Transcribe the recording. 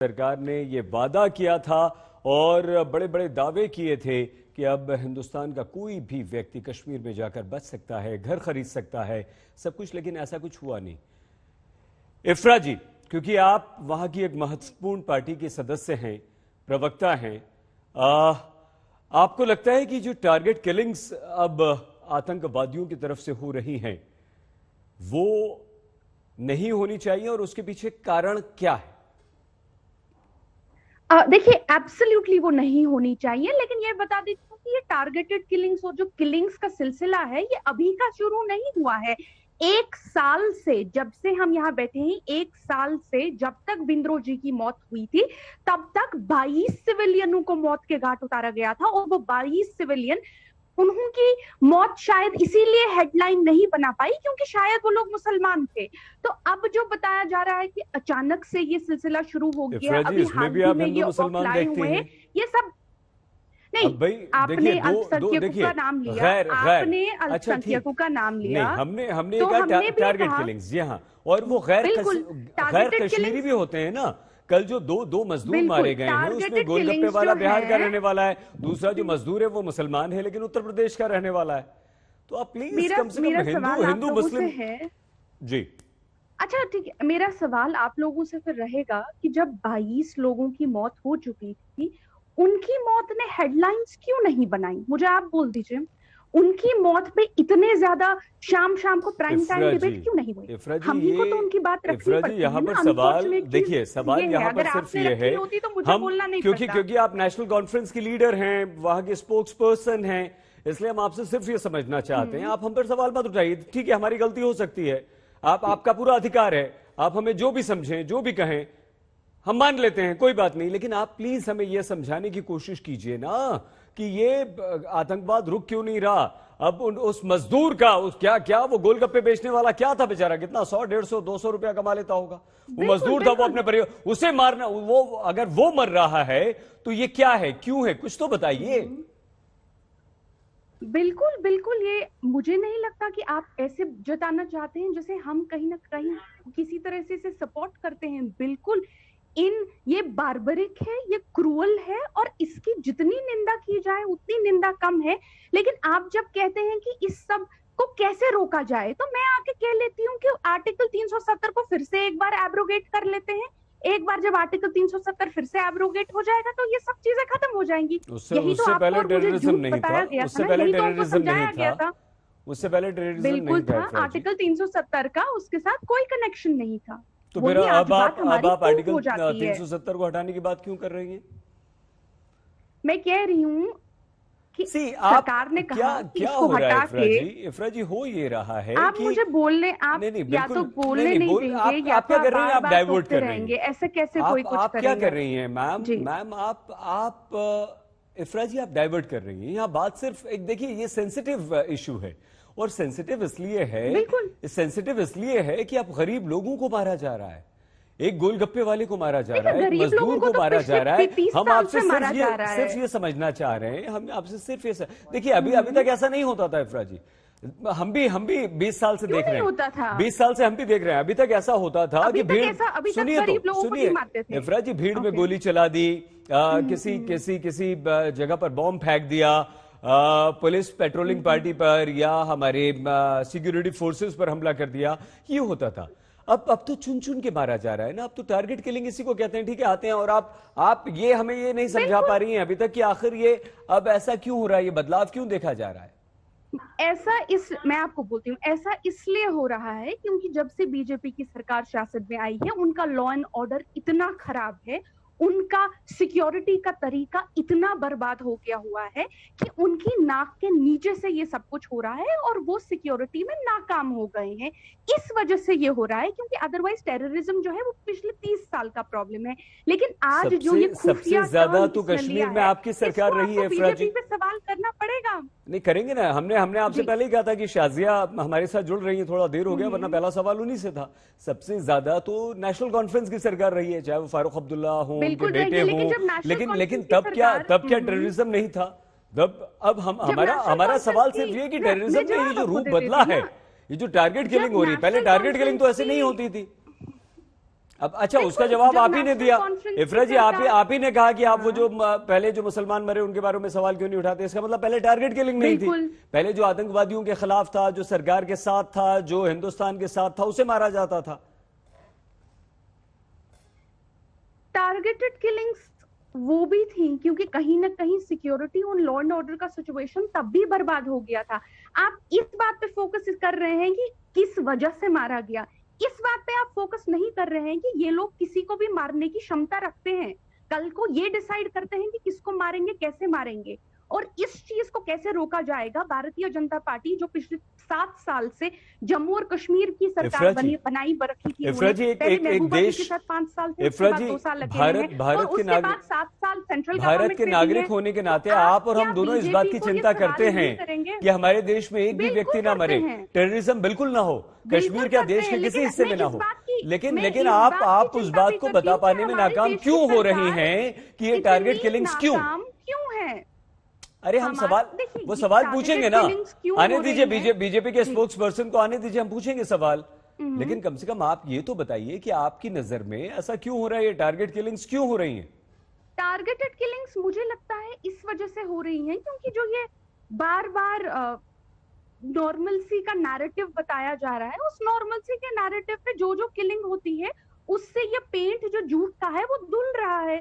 सरकार ने ये वादा किया था और बड़े बड़े दावे किए थे कि अब हिंदुस्तान का कोई भी व्यक्ति कश्मीर में जाकर बच सकता है, घर खरीद सकता है, सब कुछ, लेकिन ऐसा कुछ हुआ नहीं। इफ्रा जी, क्योंकि आप वहां की एक महत्वपूर्ण पार्टी के सदस्य हैं, प्रवक्ता हैं, आपको लगता है कि जो टारगेट किलिंग्स अब आतंकवादियों की तरफ से हो रही हैं वो नहीं होनी चाहिए और उसके पीछे कारण क्या है? देखिए, एब्सोल्युटली वो नहीं होनी चाहिए, लेकिन ये बता देती हूँ कि ये टारगेटेड किलिंग्स और जो किलिंग्स का सिलसिला है ये अभी का शुरू नहीं हुआ है। 1 साल से, जब से हम यहाँ बैठे हैं, 1 साल से जब तक बिंद्रो जी की मौत हुई थी तब तक 22 सिविलियनों को मौत के घाट उतारा गया था। और वो 22 सिविलियन, उनकी मौत शायद इसीलिए हेडलाइन नहीं बना पाई क्योंकि शायद वो लोग मुसलमान थे। तो अब जो बताया जा रहा है कि अचानक से ये सिलसिला शुरू हो गया, अभी हाल ही में ये लाए हुए हैं, ये सब नहीं। आपने अल्पसंख्यकों का नाम लिया, आपने अल्पसंख्यकों का नाम लिया, हमने टारगेट किलिंग्स, यहाँ और वो गैर कश्मीरी भी होते हैं ना। कल जो दो मजदूर मारे गए हैं उसमें गोलगप्पे वाला बिहार का रहने वाला है, दूसरा जो मजदूर है वो मुसलमान है लेकिन उत्तर प्रदेश का रहने वाला है। तो आप प्लीज कम से कम हिंदू मुस्लिम है जी। अच्छा ठीक है, मेरा सवाल आप लोगों से फिर रहेगा कि जब 22 लोगों की मौत हो चुकी थी, उनकी मौत ने हेडलाइंस क्यों नहीं बनाई? मुझे आप बोल दीजिए, उनकी मौत पे इतने ज्यादा शाम को प्राइम टाइम डिबेट क्यों नहीं हुई? हम ही को तो उनकी बात रखनी पड़ती है। यहाँ पर सवाल देखिए, सवाल यहाँ पर सिर्फ ये है, तो मुझे बोलना नहीं पड़ता। क्योंकि आप नेशनल कॉन्फ्रेंस की लीडर हैं, वहां के स्पोक्स पर्सन हैं, इसलिए हम आपसे सिर्फ ये समझना चाहते हैं। आप हम पर सवाल मत उठाइए, ठीक है, हमारी गलती हो सकती है, आपका पूरा अधिकार है, आप हमें जो भी समझें, जो भी कहें हम मान लेते हैं, कोई बात नहीं, लेकिन आप प्लीज हमें यह समझाने की कोशिश कीजिए ना कि ये आतंकवाद रुक क्यों नहीं रहा। अब उस मजदूर का क्या वो गोलगप्पे बेचने वाला क्या था बेचारा, कितना 100, 150, 200 रुपया कमा लेता होगा। वो मजदूर था, वो अपने परिवार, उसे मारना, वो अगर वो मर रहा है तो ये क्या है, क्यों है, कुछ तो बताइए। बिल्कुल बिल्कुल, ये मुझे नहीं लगता कि आप ऐसे जताना चाहते हैं जैसे हम कहीं ना कहीं किसी तरह से इसे सपोर्ट करते हैं। बिल्कुल ये बार्बरिक है, ये क्रूअल है और इसकी जितनी निंदा की जाए उतनी निंदा कम है। लेकिन आप जब कहते हैं कि इस सब को कैसे रोका जाए, तो मैं आके कह लेती हूँ कि आर्टिकल 370 को फिर से एक बार एब्रोगेट कर लेते हैं। एक बार जब आर्टिकल 370 फिर से एब्रोगेट हो जाएगा तो ये सब चीजें खत्म हो जाएंगी। यही तो आपको और मुझे झूठ बताया गया था ना, यही तो आपको समझाया गया था। उससे पहले टेररिज्म बिल्कुल था, आर्टिकल 370 का उसके साथ कोई कनेक्शन नहीं था। तो फिर अब आप आर्टिकल 370 को हटाने की बात क्यों कर रही हैं? मैं कह रही हूँ कि सरकार ने कहा कि इसको हटा के, इफ्रा जी हो ये रहा है आप कि मुझे बोलने, आप या तो बोलने नहीं देंगे या आप क्या कर रही हैं, आप डाइवर्ट कर रहेंगे। ऐसे कैसे कोई कुछ आप क्या कर रही हैं मैम? आप इफ्रा जी आप डाइवर्ट कर रही हैं। यहाँ बात सिर्फ एक, देखिए ये सेंसिटिव इशू है और सेंसिटिव इसलिए है कि अब गरीब लोगों को मारा जा रहा है, एक गोलगप्पे वाले को मारा जा रहा है, मजदूर को मारा जा रहा है। हम आपसे सिर्फ ये समझना चाह रहे हैं, हम आपसे सिर्फ ये देखिए, अभी तक ऐसा नहीं होता था इफ्रा जी, हम भी 20 साल से देख रहे हैं, 20 साल से हम भी देख रहे हैं। अभी तक ऐसा होता था कि भीड़, सुनिए इफ्रा जी, भीड़ में गोली चला दी, किसी जगह पर बॉम्ब फेंक दिया, पुलिस पेट्रोलिंग पार्टी पर या हमारे सिक्योरिटी फोर्सेस पर हमला कर दिया, ये होता था। अब तो चुन चुन के मारा जा रहा है ना, अब तो टारगेट किलिंग इसी को कहते हैं। ठीक है, आते हैं और आप ये हमें ये नहीं समझा पा रही हैं अभी तक कि आखिर ये अब ऐसा क्यों हो रहा है, ये बदलाव क्यों देखा जा रहा है? मैं आपको बोलती हूँ, ऐसा इसलिए हो रहा है क्योंकि जब से बीजेपी की सरकार शासन में आई है, उनका लॉ एंड ऑर्डर इतना खराब है, उनका सिक्योरिटी का तरीका इतना बर्बाद हो गया हुआ है कि उनकी नाक के नीचे से ये सब कुछ हो रहा है और वो सिक्योरिटी में नाकाम हो गए हैं। इस वजह से ये हो रहा है, क्योंकि अदरवाइज टेररिज्म जो है वो पिछले 30 साल का प्रॉब्लम है। लेकिन आज जो ये सबसे ज्यादा तो कश्मीर में आपकी सरकार रही है। बीजेपी पे सवाल करना पड़ेगा। नहीं करेंगे ना, हमने आपसे पहले ही कहा था कि शाजिया हमारे साथ जुड़ रही है, थोड़ा देर हो गया, वरना पहला सवाल उन्हीं से था। सबसे ज्यादा तो नेशनल कॉन्फ्रेंस की सरकार रही है, चाहे वो फारूक अब्दुल्ला हो, उनके बेटे हो, लेकिन तब क्या टेररिज्म नहीं था? अब हमारा सवाल सिर्फ ये कि टेररिज्म में ये जो रूप बदला है, ये जो टारगेट किलिंग हो रही है, पहले टारगेट किलिंग तो ऐसे नहीं होती थी। अब अच्छा, उसका जवाब आप ही ने दिया इफरा जी, आप ही ने कहा कि आप वो जो पहले जो मुसलमान मरे उनके बारे में सवाल क्यों नहीं उठाते। इसका मतलब पहले टारगेट किलिंग नहीं थी, पहले जो आतंकवादियों के खिलाफ था, जो सरकार के साथ था, जो हिंदुस्तान के साथ था, उसे मारा जाता था। टारगेटेड किलिंग्स वो भी थी क्योंकि कहीं ना कहीं सिक्योरिटी और लॉ एंड ऑर्डर का सिचुएशन तब भी बर्बाद हो गया था। आप इस बात पे फोकस कर रहे हैं कि किस वजह से मारा गया, इस बात पे आप फोकस नहीं कर रहे हैं कि ये लोग किसी को भी मारने की क्षमता रखते हैं। कल को ये डिसाइड करते हैं कि किसको मारेंगे, कैसे मारेंगे, और इस चीज को कैसे रोका जाएगा। भारतीय जनता पार्टी जो पिछले 7 साल से जम्मू और कश्मीर की सरकार बनाई रखी थी, एक देश के साथ 5 साल थे, उसके बाद 2 साल भारत के नागरिक, 7 साल सेंट्रल भारत के नागरिक होने के नाते आप और हम दोनों इस बात की चिंता करते हैं कि हमारे देश में एक भी व्यक्ति ना मरे, टेररिज्म बिल्कुल ना हो, कश्मीर क्या देश के किसी हिस्से में ना हो। लेकिन आप उस बात को बता पाने में नाकाम क्यों हो रही हैं कि ये टारगेट किलिंग्स क्यों है? अरे हम वो सवाल पूछेंगे ना, आने दीजिए बीजेपी के स्पोक्स पर्सन को आने दीजिए, हम पूछेंगे सवाल। लेकिन कम से कम आप ये तो बताइए कि आपकी नजर में ऐसा क्यों हो रहा है, ये टारगेट किलिंग्स क्यों हो रही हैं? टारगेटेड किलिंग्स मुझे लगता है इस वजह से हो रही हैं क्योंकि जो ये बार बार नॉर्मलसी का नैरेटिव बताया जा रहा है, उस नॉर्मलसी के नैरेटिव पे जो जो किलिंग होती है उससे ये पेंट जो झूठ का है वो धुल रहा है।